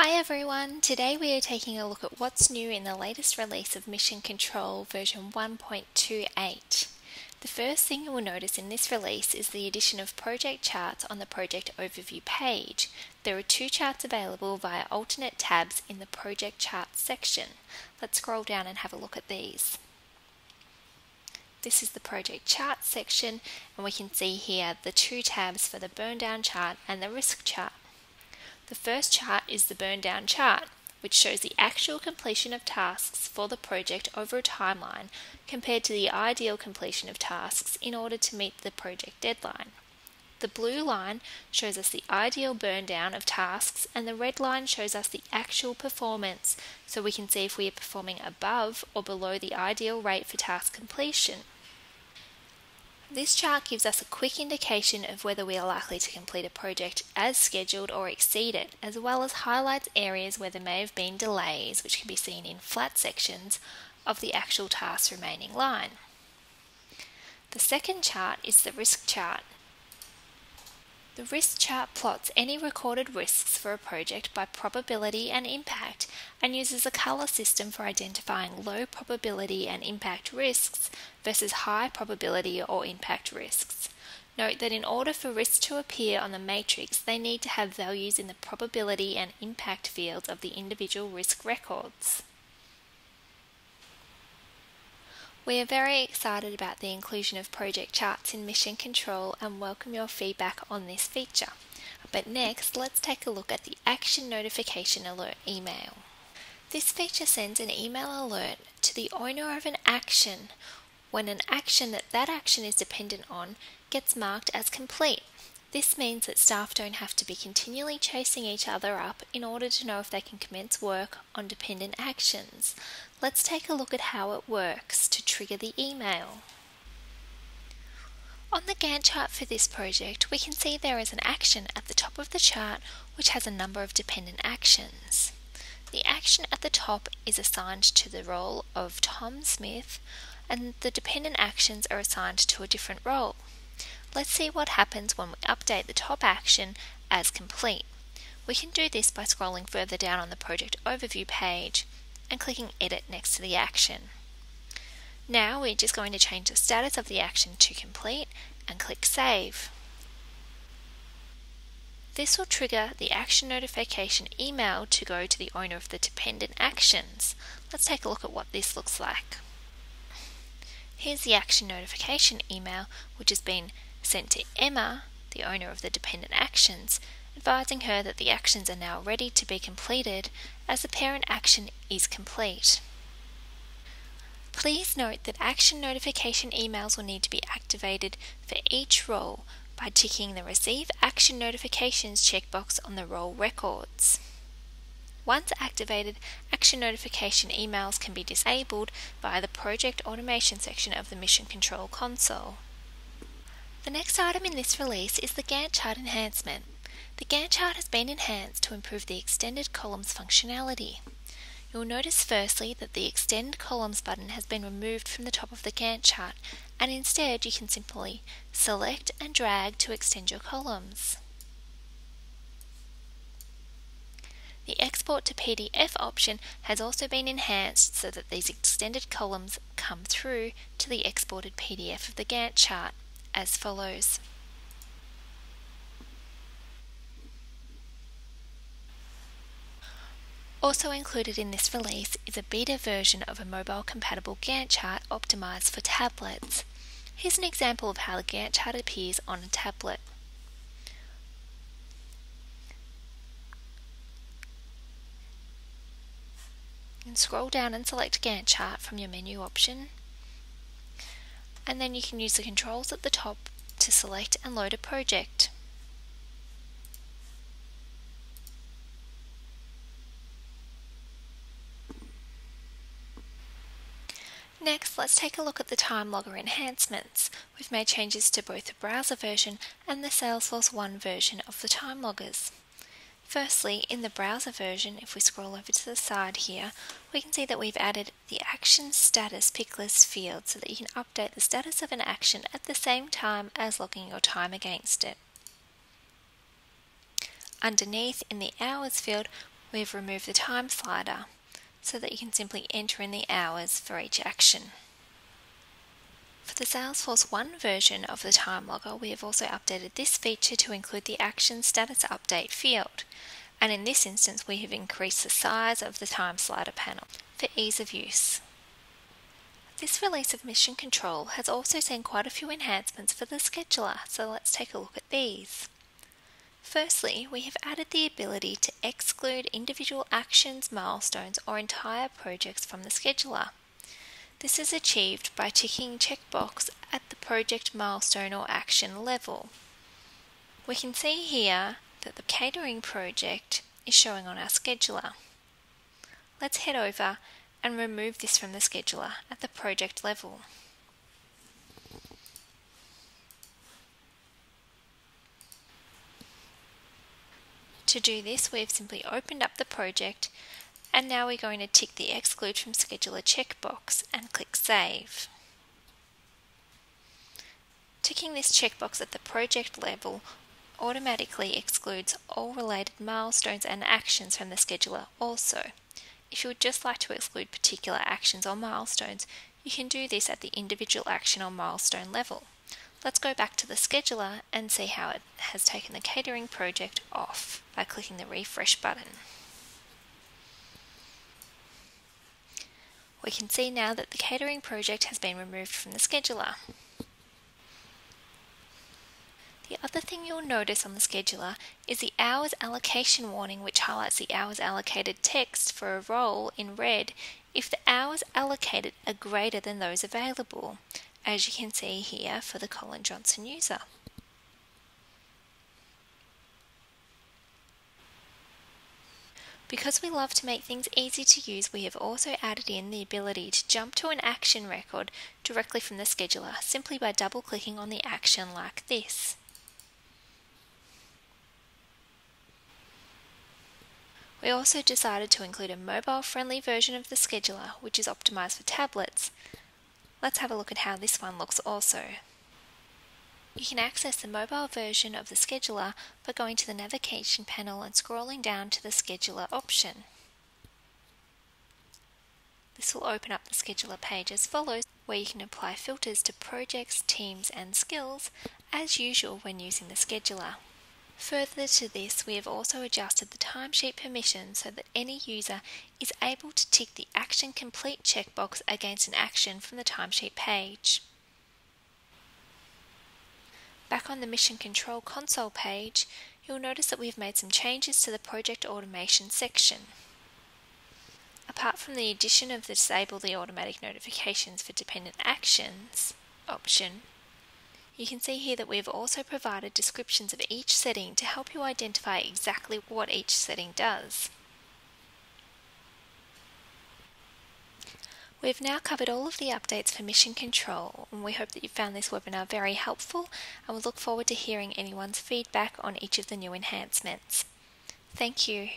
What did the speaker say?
Hi everyone, today we are taking a look at what's new in the latest release of Mission Control version 1.28. The first thing you will notice in this release is the addition of project charts on the project overview page. There are two charts available via alternate tabs in the project charts section. Let's scroll down and have a look at these. This is the project chart section, and we can see here the two tabs for the Burndown chart and the risk chart. The first chart is the Burndown chart, which shows the actual completion of tasks for the project over a timeline compared to the ideal completion of tasks in order to meet the project deadline. The blue line shows us the ideal burndown of tasks, and the red line shows us the actual performance, so we can see if we are performing above or below the ideal rate for task completion. This chart gives us a quick indication of whether we are likely to complete a project as scheduled or exceed it, as well as highlights areas where there may have been delays, which can be seen in flat sections of the actual task's remaining line. The second chart is the risk chart. The risk chart plots any recorded risks for a project by probability and impact, and uses a colour system for identifying low probability and impact risks versus high probability or impact risks. Note that in order for risks to appear on the matrix, they need to have values in the probability and impact fields of the individual risk records. We are very excited about the inclusion of project charts in Mission Control and welcome your feedback on this feature. But next, let's take a look at the Action Notification Alert email. This feature sends an email alert to the owner of an action when an action that action is dependent on gets marked as complete. This means that staff don't have to be continually chasing each other up in order to know if they can commence work on dependent actions. Let's take a look at how it works to trigger the email. On the Gantt chart for this project, we can see there is an action at the top of the chart which has a number of dependent actions. The action at the top is assigned to the role of Tom Smith, and the dependent actions are assigned to a different role. Let's see what happens when we update the top action as complete. We can do this by scrolling further down on the project overview page and clicking Edit next to the action. Now we're just going to change the status of the action to complete and click Save. This will trigger the action notification email to go to the owner of the dependent actions. Let's take a look at what this looks like. Here's the action notification email, which has been sent to Emma, the owner of the dependent actions, advising her that the actions are now ready to be completed as the parent action is complete. Please note that action notification emails will need to be activated for each role by ticking the Receive Action Notifications checkbox on the role records. Once activated, action notification emails can be disabled via the Project Automation section of the Mission Control console. The next item in this release is the Gantt chart enhancement. The Gantt chart has been enhanced to improve the extended columns functionality. You'll notice firstly that the Extend Columns button has been removed from the top of the Gantt chart, and instead you can simply select and drag to extend your columns. The Export to PDF option has also been enhanced so that these extended columns come through to the exported PDF of the Gantt chart as follows. Also included in this release is a beta version of a mobile-compatible Gantt chart optimized for tablets. Here's an example of how the Gantt chart appears on a tablet. And scroll down and select Gantt chart from your menu option, and then you can use the controls at the top to select and load a project. Next, let's take a look at the time logger enhancements. We've made changes to both the browser version and the Salesforce 1 version of the time loggers. Firstly, in the browser version, if we scroll over to the side here, we can see that we've added the Action Status Pick List field so that you can update the status of an action at the same time as logging your time against it. Underneath, in the Hours field, we have removed the time slider so that you can simply enter in the hours for each action. For the Salesforce 1 version of the time logger, we have also updated this feature to include the action status update field, and in this instance we have increased the size of the time slider panel for ease of use. This release of Mission Control has also seen quite a few enhancements for the scheduler, so let's take a look at these. Firstly, we have added the ability to exclude individual actions, milestones, or entire projects from the scheduler. This is achieved by ticking checkbox at the project milestone or action level. We can see here that the catering project is showing on our scheduler. Let's head over and remove this from the scheduler at the project level. To do this, we've simply opened up the project, and now we're going to tick the Exclude from Scheduler checkbox and click Save. Ticking this checkbox at the project level automatically excludes all related milestones and actions from the scheduler also. If you would just like to exclude particular actions or milestones, you can do this at the individual action or milestone level. Let's go back to the scheduler and see how it has taken the catering project off by clicking the refresh button. We can see now that the catering project has been removed from the scheduler. The other thing you'll notice on the scheduler is the hours allocation warning, which highlights the hours allocated text for a role in red if the hours allocated are greater than those available, as you can see here for the Colin Johnson user. Because we love to make things easy to use, we have also added in the ability to jump to an action record directly from the scheduler, simply by double-clicking on the action like this. We also decided to include a mobile-friendly version of the scheduler, which is optimized for tablets. Let's have a look at how this one looks also. You can access the mobile version of the scheduler by going to the navigation panel and scrolling down to the scheduler option. This will open up the scheduler page as follows, where you can apply filters to projects, teams and skills as usual when using the scheduler. Further to this, we have also adjusted the timesheet permissions so that any user is able to tick the Action Complete checkbox against an action from the timesheet page. Back on the Mission Control console page, you'll notice that we've made some changes to the project automation section. Apart from the addition of the Disable the Automatic Notifications for Dependent Actions option, you can see here that we've also provided descriptions of each setting to help you identify exactly what each setting does. We've now covered all of the updates for Mission Control, and we hope that you found this webinar very helpful, and we look forward to hearing anyone's feedback on each of the new enhancements. Thank you.